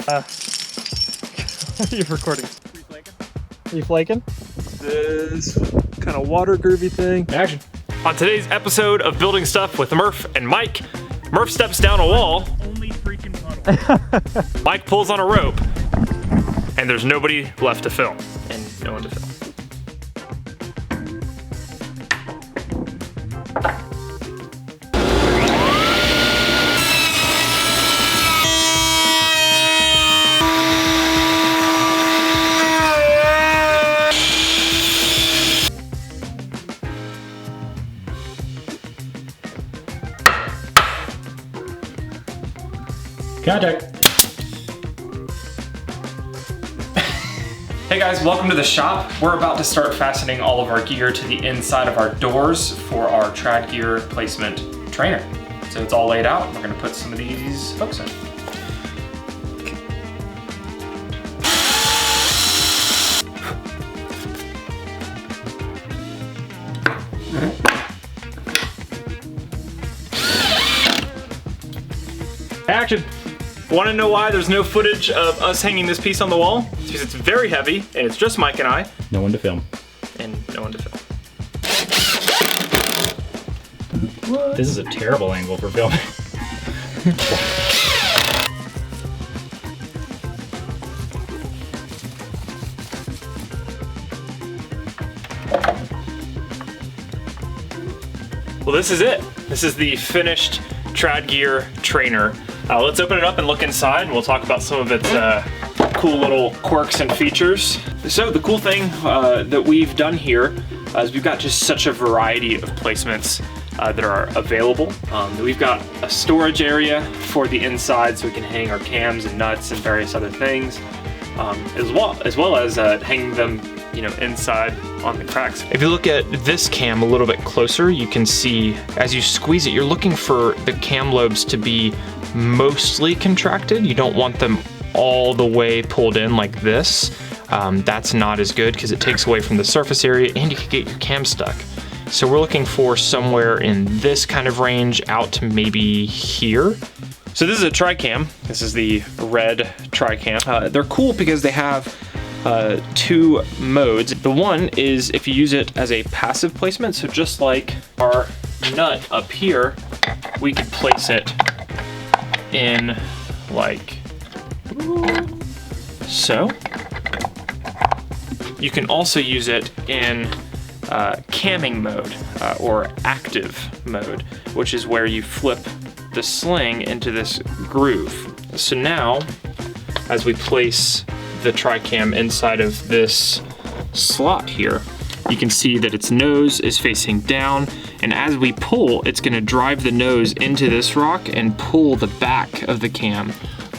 Are you recording? Are you flaking? This kind of water groovy thing. Action. On today's episode of Building Stuff with Murph and Mike, Murph steps down a wall. Only freaking puddle. Mike pulls on a rope, and there's nobody left to film, and no one to film. Contact. Hey guys, welcome to the shop. We're about to start fastening all of our gear to the inside of our doors for our trad gear placement trainer. So it's all laid out. We're gonna put some of these hooks in. Action. Want to know why there's no footage of us hanging this piece on the wall? It's because it's very heavy, and it's just Mike and I. No one to film. And no one to film. What? This is a terrible angle for filming. Well, this is it. This is the finished trad gear trainer. Let's open it up and look inside, and we'll talk about some of its cool little quirks and features. So the cool thing that we've done here is we've got just such a variety of placements that are available. We've got a storage area for the inside, so we can hang our cams and nuts and various other things, as well as hanging them, inside on the cracks. If you look at this cam a little bit closer, you can see as you squeeze it, you're looking for the cam lobes to be mostly contracted. You don't want them all the way pulled in like this. That's not as good because it takes away from the surface area and you can get your cam stuck. So we're looking for somewhere in this kind of range out to maybe here. So this is a tri-cam. This is the red tri-cam. They're cool because they have two modes. The one is if you use it as a passive placement, so just like our nut up here, we could place it in like so. You can also use it in camming mode or active mode, which is where you flip the sling into this groove. So now, as we place the tri-cam inside of this slot here, you can see that its nose is facing down, and as we pull, it's gonna drive the nose into this rock and pull the back of the cam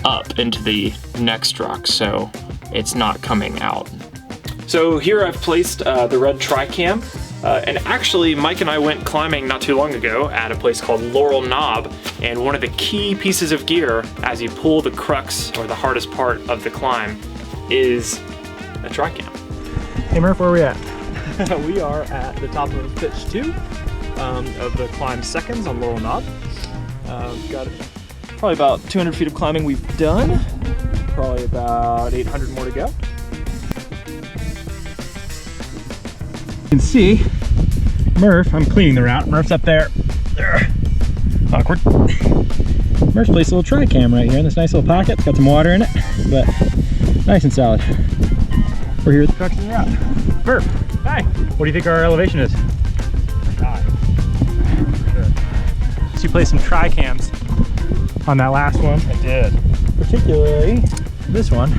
up into the next rock, so it's not coming out. So here I've placed the red tri-cam, and actually Mike and I went climbing not too long ago at a place called Laurel Knob, and one of the key pieces of gear as you pull the crux or the hardest part of the climb is a tri-cam. Hey Murph, where are we at? We are at the top of pitch 2 of the climb seconds on Laurel Knob. We've got probably about 200 feet of climbing we've done. Probably about 800 more to go. You can see Murph, I'm cleaning the route. Murph's up there. Awkward. Murph's placed a little tri-cam right here in this nice little pocket. It's got some water in it, but nice and solid. We're here at the crux of the route. Murph, hi. What do you think our elevation is? High. Sure. So you placed some tri-cams on that last one. I did. Particularly this one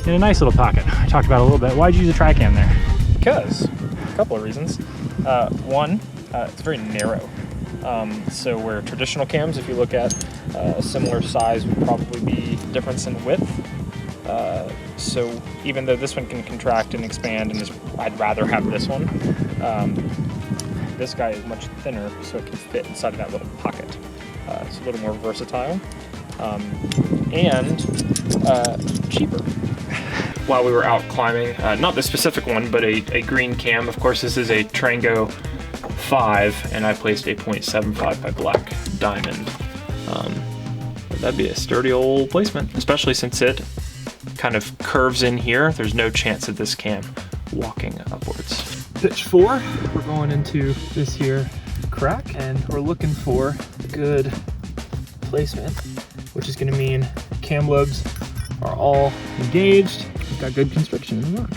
in a nice little pocket. I talked about it a little bit. Why'd you use a tri-cam there? Because, a couple of reasons. One, it's very narrow. So where traditional cams, if you look at a similar size, would probably be difference in width. So even though this one can contract and expand, and I'd rather have this one, this guy is much thinner, so it can fit inside of that little pocket. It's a little more versatile and cheaper. While we were out climbing, not the specific one, but a green cam. Of course, this is a Trango 5, and I placed a .75 by Black Diamond That'd be a sturdy old placement, especially since it kind of curves in here. There's no chance of this cam walking upwards. Pitch 4, we're going into this here crack, and we're looking for a good placement, which is gonna mean cam lobes are all engaged. We've got good constriction in the rock.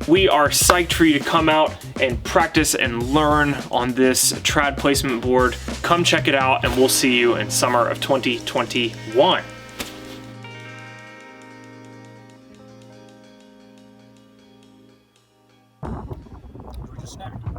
We are psyched for you to come out and practice and learn on this trad placement board. Come check it out, and we'll see you in summer of 2021. Snap.